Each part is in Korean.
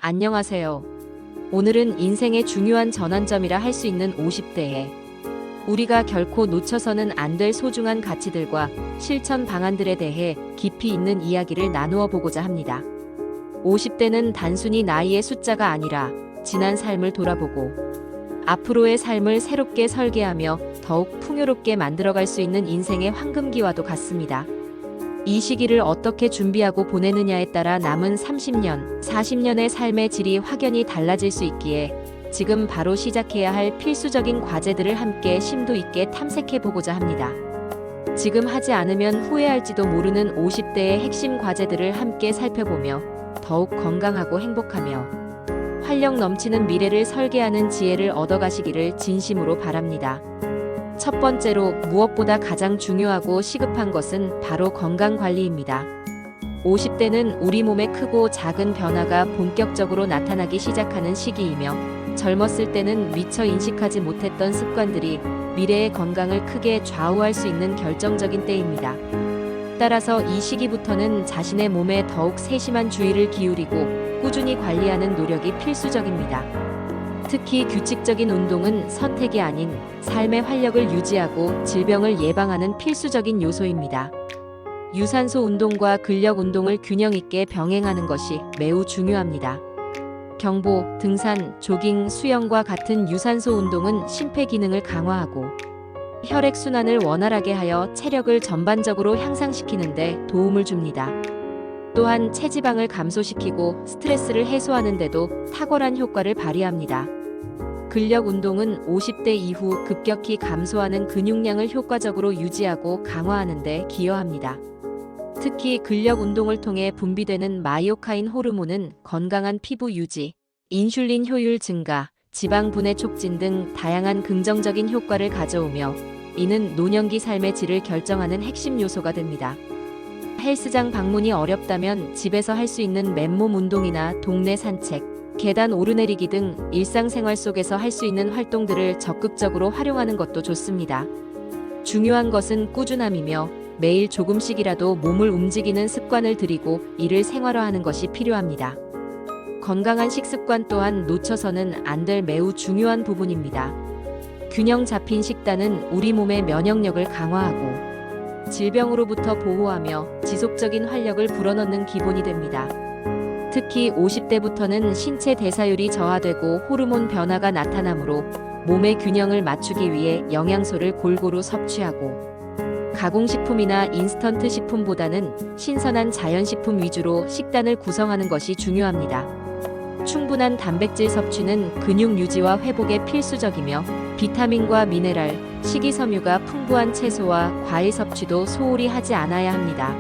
안녕하세요. 오늘은 인생의 중요한 전환점이라 할 수 있는 50대에 우리가 결코 놓쳐서는 안 될 소중한 가치들과 실천 방안들에 대해 깊이 있는 이야기를 나누어 보고자 합니다. 50대는 단순히 나이의 숫자가 아니라 지난 삶을 돌아보고 앞으로의 삶을 새롭게 설계하며 더욱 풍요롭게 만들어갈 수 있는 인생의 황금기와도 같습니다. 이 시기를 어떻게 준비하고 보내느냐에 따라 남은 30년, 40년의 삶의 질이 확연히 달라질 수 있기에 지금 바로 시작해야 할 필수적인 과제들을 함께 심도 있게 탐색해 보고자 합니다. 지금 하지 않으면 후회할지도 모르는 50대의 핵심 과제들을 함께 살펴보며 더욱 건강하고 행복하며 활력 넘치는 미래를 설계하는 지혜를 얻어가시기를 진심으로 바랍니다. 첫 번째로 무엇보다 가장 중요하고 시급한 것은 바로 건강관리입니다. 50대는 우리 몸의 크고 작은 변화가 본격적으로 나타나기 시작하는 시기이며 젊었을 때는 미처 인식하지 못했던 습관들이 미래의 건강을 크게 좌우할 수 있는 결정적인 때입니다. 따라서 이 시기부터는 자신의 몸에 더욱 세심한 주의를 기울이고 꾸준히 관리하는 노력이 필수적입니다. 특히 규칙적인 운동은 선택이 아닌 삶의 활력을 유지하고 질병을 예방하는 필수적인 요소입니다. 유산소 운동과 근력 운동을 균형 있게 병행하는 것이 매우 중요합니다. 경보, 등산, 조깅, 수영과 같은 유산소 운동은 심폐기능을 강화하고 혈액순환을 원활하게 하여 체력을 전반적으로 향상시키는 데 도움을 줍니다. 또한 체지방을 감소시키고 스트레스를 해소하는 데도 탁월한 효과를 발휘합니다. 근력 운동은 50대 이후 급격히 감소하는 근육량을 효과적으로 유지하고 강화하는 데 기여합니다. 특히 근력 운동을 통해 분비되는 마이오카인 호르몬은 건강한 피부 유지, 인슐린 효율 증가, 지방 분해 촉진 등 다양한 긍정적인 효과를 가져오며 이는 노년기 삶의 질을 결정하는 핵심 요소가 됩니다. 헬스장 방문이 어렵다면 집에서 할 수 있는 맨몸 운동이나 동네 산책, 계단 오르내리기 등 일상생활 속에서 할 수 있는 활동들을 적극적으로 활용하는 것도 좋습니다. 중요한 것은 꾸준함이며 매일 조금씩이라도 몸을 움직이는 습관을 들이고 이를 생활화하는 것이 필요합니다. 건강한 식습관 또한 놓쳐서는 안 될 매우 중요한 부분입니다. 균형 잡힌 식단은 우리 몸의 면역력을 강화하고 질병으로부터 보호하며 지속적인 활력을 불어넣는 기본이 됩니다. 특히 50대부터는 신체 대사율이 저하되고 호르몬 변화가 나타나므로 몸의 균형을 맞추기 위해 영양소를 골고루 섭취하고 가공식품이나 인스턴트 식품보다는 신선한 자연식품 위주로 식단을 구성하는 것이 중요합니다. 충분한 단백질 섭취는 근육 유지와 회복에 필수적이며 비타민과 미네랄, 식이섬유가 풍부한 채소와 과일 섭취도 소홀히 하지 않아야 합니다.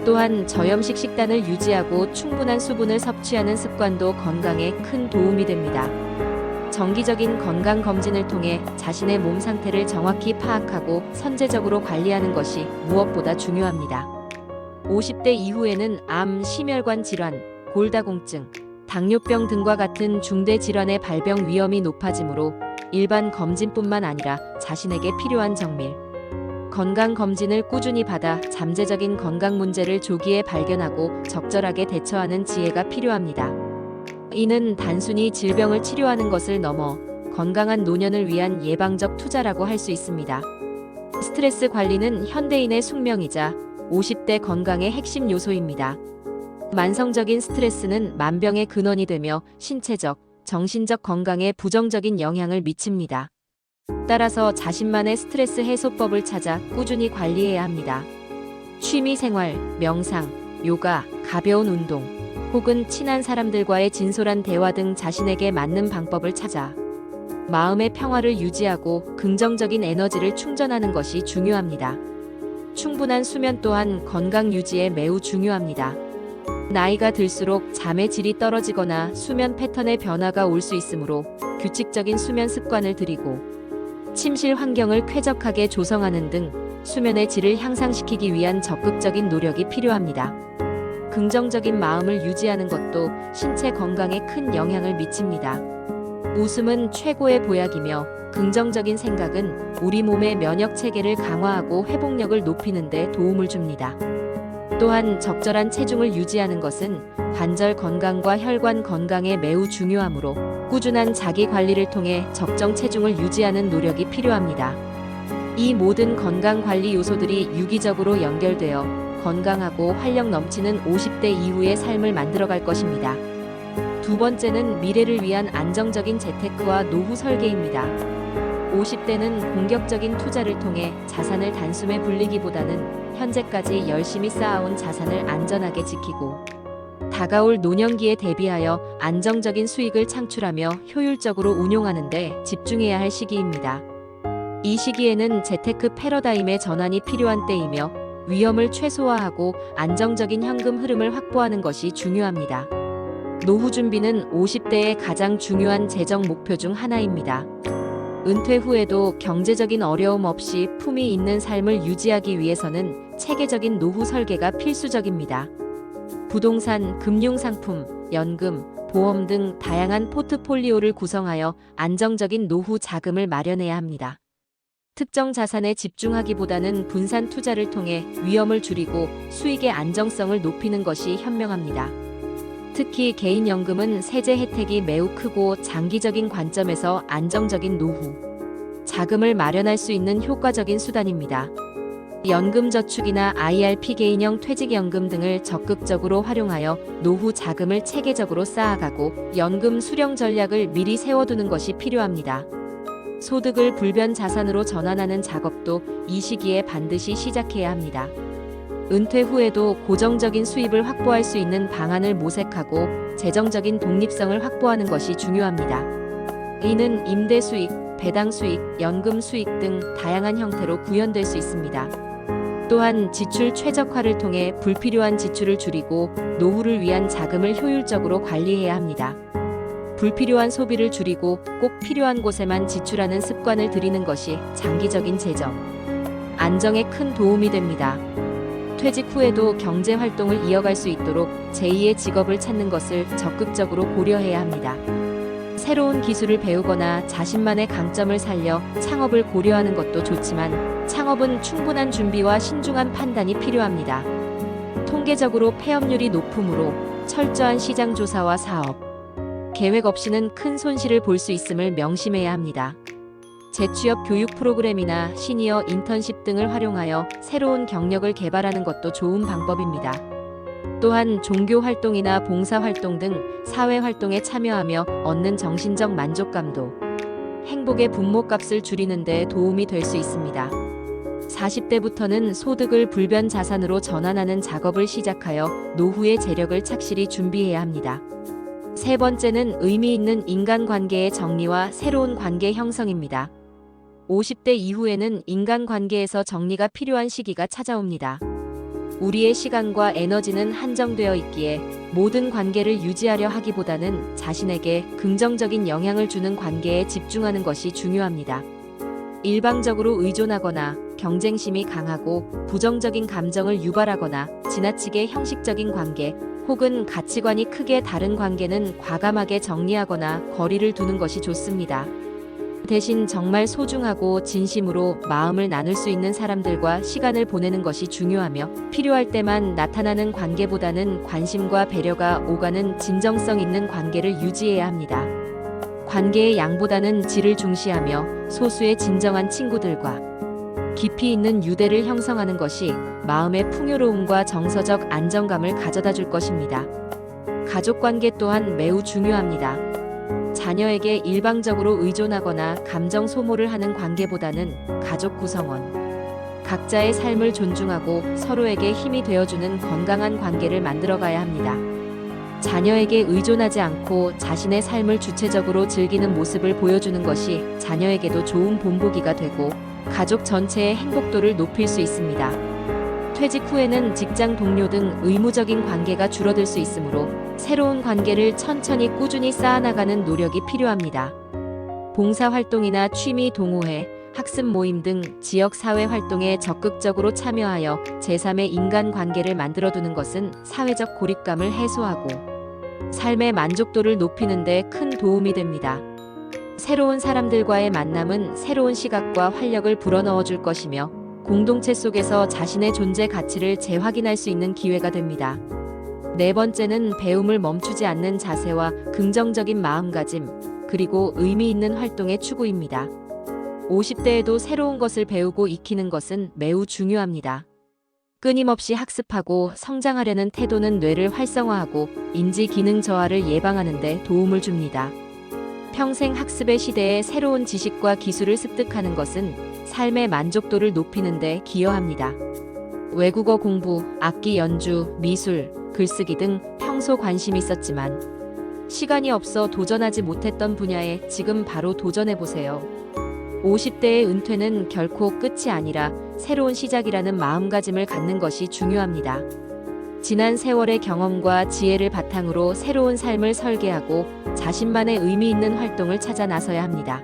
또한 저염식 식단을 유지하고 충분한 수분을 섭취하는 습관도 건강에 큰 도움이 됩니다. 정기적인 건강 검진을 통해 자신의 몸 상태를 정확히 파악하고 선제적으로 관리하는 것이 무엇보다 중요합니다. 50대 이후에는 암, 심혈관 질환, 골다공증, 당뇨병 등과 같은 중대 질환의 발병 위험이 높아지므로 일반 검진뿐만 아니라 자신에게 필요한 정밀 건강검진을 꾸준히 받아 잠재적인 건강 문제를 조기에 발견하고 적절하게 대처하는 지혜가 필요합니다. 이는 단순히 질병을 치료하는 것을 넘어 건강한 노년을 위한 예방적 투자라고 할 수 있습니다. 스트레스 관리는 현대인의 숙명이자 50대 건강의 핵심 요소입니다. 만성적인 스트레스는 만병의 근원이 되며 신체적, 정신적 건강에 부정적인 영향을 미칩니다. 따라서 자신만의 스트레스 해소법을 찾아 꾸준히 관리해야 합니다. 취미생활, 명상, 요가, 가벼운 운동, 혹은 친한 사람들과의 진솔한 대화 등 자신에게 맞는 방법을 찾아 마음의 평화를 유지하고 긍정적인 에너지를 충전하는 것이 중요합니다. 충분한 수면 또한 건강 유지에 매우 중요합니다. 나이가 들수록 잠의 질이 떨어지거나 수면 패턴의 변화가 올 수 있으므로 규칙적인 수면 습관을 들이고 침실 환경을 쾌적하게 조성하는 등 수면의 질을 향상시키기 위한 적극적인 노력이 필요합니다. 긍정적인 마음을 유지하는 것도 신체 건강에 큰 영향을 미칩니다. 웃음은 최고의 보약이며 긍정적인 생각은 우리 몸의 면역 체계를 강화하고 회복력을 높이는 데 도움을 줍니다. 또한 적절한 체중을 유지하는 것은 관절 건강과 혈관 건강에 매우 중요하므로 꾸준한 자기 관리를 통해 적정 체중을 유지하는 노력이 필요합니다. 이 모든 건강 관리 요소들이 유기적으로 연결되어 건강하고 활력 넘치는 50대 이후의 삶을 만들어갈 것입니다. 두 번째는 미래를 위한 안정적인 재테크와 노후 설계입니다. 50대는 공격적인 투자를 통해 자산을 단숨에 불리기보다는 현재까지 열심히 쌓아온 자산을 안전하게 지키고 다가올 노년기에 대비하여 안정적인 수익을 창출하며 효율적으로 운용하는 데 집중해야 할 시기입니다. 이 시기에는 재테크 패러다임의 전환이 필요한 때이며 위험을 최소화하고 안정적인 현금 흐름을 확보하는 것이 중요합니다. 노후 준비는 50대의 가장 중요한 재정 목표 중 하나입니다. 은퇴 후에도 경제적인 어려움 없이 품위 있는 삶을 유지하기 위해서는 체계적인 노후 설계가 필수적입니다. 부동산, 금융상품, 연금, 보험 등 다양한 포트폴리오를 구성하여 안정적인 노후 자금을 마련해야 합니다. 특정 자산에 집중하기보다는 분산 투자를 통해 위험을 줄이고 수익의 안정성을 높이는 것이 현명합니다. 특히 개인연금은 세제 혜택이 매우 크고 장기적인 관점에서 안정적인 노후 자금을 마련할 수 있는 효과적인 수단입니다. 연금저축이나 IRP 개인형 퇴직연금 등을 적극적으로 활용하여 노후 자금을 체계적으로 쌓아가고 연금 수령 전략을 미리 세워두는 것이 필요합니다. 소득을 불변 자산으로 전환하는 작업도 이 시기에 반드시 시작해야 합니다. 은퇴 후에도 고정적인 수입을 확보할 수 있는 방안을 모색하고 재정적인 독립성을 확보하는 것이 중요합니다. 이는 임대 수익, 배당 수익, 연금 수익 등 다양한 형태로 구현될 수 있습니다. 또한 지출 최적화를 통해 불필요한 지출을 줄이고 노후를 위한 자금을 효율적으로 관리해야 합니다. 불필요한 소비를 줄이고 꼭 필요한 곳에만 지출하는 습관을 들이는 것이 장기적인 재정 안정에 큰 도움이 됩니다. 퇴직 후에도 경제 활동을 이어갈 수 있도록 제2의 직업을 찾는 것을 적극적으로 고려해야 합니다. 새로운 기술을 배우거나 자신만의 강점을 살려 창업을 고려하는 것도 좋지만 창업은 충분한 준비와 신중한 판단이 필요합니다. 통계적으로 폐업률이 높으므로 철저한 시장 조사와 사업 계획 없이는 큰 손실을 볼 수 있음을 명심해야 합니다. 재취업 교육 프로그램이나 시니어 인턴십 등을 활용하여 새로운 경력을 개발하는 것도 좋은 방법입니다. 또한 종교 활동이나 봉사 활동 등 사회 활동에 참여하며 얻는 정신적 만족감도 행복의 분모값을 줄이는 데 도움이 될 수 있습니다. 40대부터는 소득을 불변 자산으로 전환하는 작업을 시작하여 노후의 재력을 착실히 준비해야 합니다. 세 번째는 의미 있는 인간관계의 정리와 새로운 관계 형성입니다. 50대 이후에는 인간관계에서 정리가 필요한 시기가 찾아옵니다. 우리의 시간과 에너지는 한정되어 있기에 모든 관계를 유지하려 하기보다는 자신에게 긍정적인 영향을 주는 관계에 집중하는 것이 중요합니다. 일방적으로 의존하거나 경쟁심이 강하고 부정적인 감정을 유발하거나 지나치게 형식적인 관계 혹은 가치관이 크게 다른 관계는 과감하게 정리하거나 거리를 두는 것이 좋습니다. 대신 정말 소중하고 진심으로 마음을 나눌 수 있는 사람들과 시간을 보내는 것이 중요하며 필요할 때만 나타나는 관계보다는 관심과 배려가 오가는 진정성 있는 관계를 유지해야 합니다. 관계의 양보다는 질을 중시하며 소수의 진정한 친구들과 깊이 있는 유대를 형성하는 것이 마음의 풍요로움과 정서적 안정감을 가져다 줄 것입니다. 가족관계 또한 매우 중요합니다. 자녀에게 일방적으로 의존하거나 감정 소모를 하는 관계보다는 가족 구성원, 각자의 삶을 존중하고 서로에게 힘이 되어주는 건강한 관계를 만들어가야 합니다. 자녀에게 의존하지 않고 자신의 삶을 주체적으로 즐기는 모습을 보여주는 것이 자녀에게도 좋은 본보기가 되고 가족 전체의 행복도를 높일 수 있습니다. 퇴직 후에는 직장 동료 등 의무적인 관계가 줄어들 수 있으므로 새로운 관계를 천천히 꾸준히 쌓아나가는 노력이 필요합니다. 봉사활동이나 취미 동호회, 학습 모임 등 지역사회 활동에 적극적으로 참여하여 제3의 인간관계를 만들어두는 것은 사회적 고립감을 해소하고 삶의 만족도를 높이는 데 큰 도움이 됩니다. 새로운 사람들과의 만남은 새로운 시각과 활력을 불어넣어 줄 것이며 공동체 속에서 자신의 존재 가치를 재확인할 수 있는 기회가 됩니다. 네 번째는 배움을 멈추지 않는 자세와 긍정적인 마음가짐, 그리고 의미 있는 활동의 추구입니다. 50대에도 새로운 것을 배우고 익히는 것은 매우 중요합니다. 끊임없이 학습하고 성장하려는 태도는 뇌를 활성화하고 인지 기능 저하를 예방하는 데 도움을 줍니다. 평생 학습의 시대에 새로운 지식과 기술을 습득하는 것은 삶의 만족도를 높이는 데 기여합니다. 외국어 공부, 악기 연주, 미술, 글쓰기 등 평소 관심이 있었지만 시간이 없어 도전하지 못했던 분야에 지금 바로 도전해보세요. 50대의 은퇴는 결코 끝이 아니라 새로운 시작이라는 마음가짐을 갖는 것이 중요합니다. 지난 세월의 경험과 지혜를 바탕으로 새로운 삶을 설계하고 자신만의 의미 있는 활동을 찾아 나서야 합니다.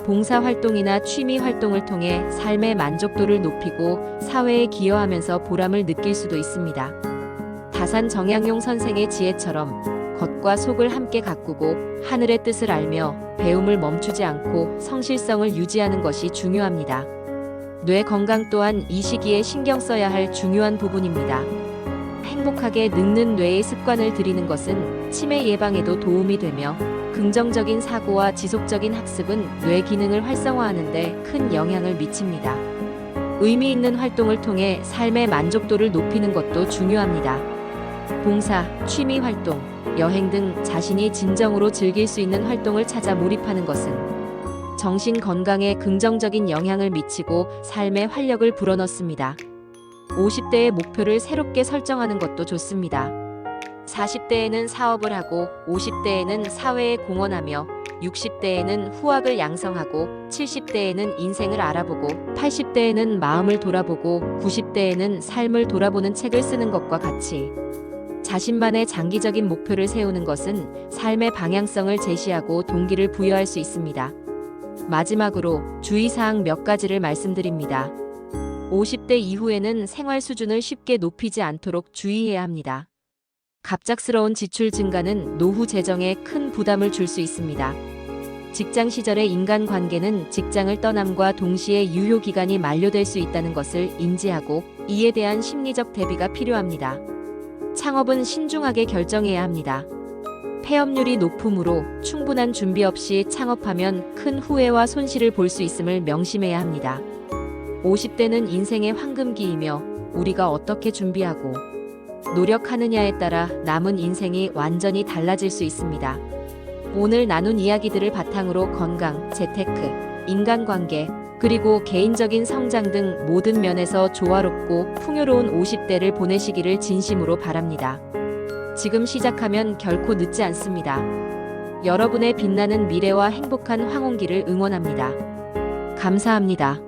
봉사활동이나 취미활동을 통해 삶의 만족도를 높이고 사회에 기여하면서 보람을 느낄 수도 있습니다. 다산 정약용 선생의 지혜처럼 겉과 속을 함께 가꾸고 하늘의 뜻을 알며 배움을 멈추지 않고 성실성을 유지하는 것이 중요합니다. 뇌 건강 또한 이 시기에 신경 써야 할 중요한 부분입니다. 행복하게 늙는 뇌의 습관을 들이는 것은 치매 예방에도 도움이 되며 긍정적인 사고와 지속적인 학습은 뇌 기능을 활성화하는 데 큰 영향을 미칩니다. 의미 있는 활동을 통해 삶의 만족도를 높이는 것도 중요합니다. 봉사, 취미 활동, 여행 등 자신이 진정으로 즐길 수 있는 활동을 찾아 몰입하는 것은 정신 건강에 긍정적인 영향을 미치고 삶의 활력을 불어넣습니다. 50대의 목표를 새롭게 설정하는 것도 좋습니다. 40대에는 사업을 하고 50대에는 사회에 공헌하며 60대에는 후학을 양성하고 70대에는 인생을 알아보고 80대에는 마음을 돌아보고 90대에는 삶을 돌아보는 책을 쓰는 것과 같이 자신만의 장기적인 목표를 세우는 것은 삶의 방향성을 제시하고 동기를 부여할 수 있습니다. 마지막으로 주의사항 몇 가지를 말씀드립니다. 50대 이후에는 생활 수준을 쉽게 높이지 않도록 주의해야 합니다. 갑작스러운 지출 증가는 노후 재정에 큰 부담을 줄 수 있습니다. 직장 시절의 인간관계는 직장을 떠남과 동시에 유효기간이 만료될 수 있다는 것을 인지하고 이에 대한 심리적 대비가 필요합니다. 창업은 신중하게 결정해야 합니다. 폐업률이 높으므로 충분한 준비 없이 창업하면 큰 후회와 손실을 볼 수 있음을 명심해야 합니다. 50대는 인생의 황금기이며 우리가 어떻게 준비하고 노력하느냐에 따라 남은 인생이 완전히 달라질 수 있습니다. 오늘 나눈 이야기들을 바탕으로 건강, 재테크, 인간관계, 그리고 개인적인 성장 등 모든 면에서 조화롭고 풍요로운 50대를 보내시기를 진심으로 바랍니다. 지금 시작하면 결코 늦지 않습니다. 여러분의 빛나는 미래와 행복한 황혼기를 응원합니다. 감사합니다.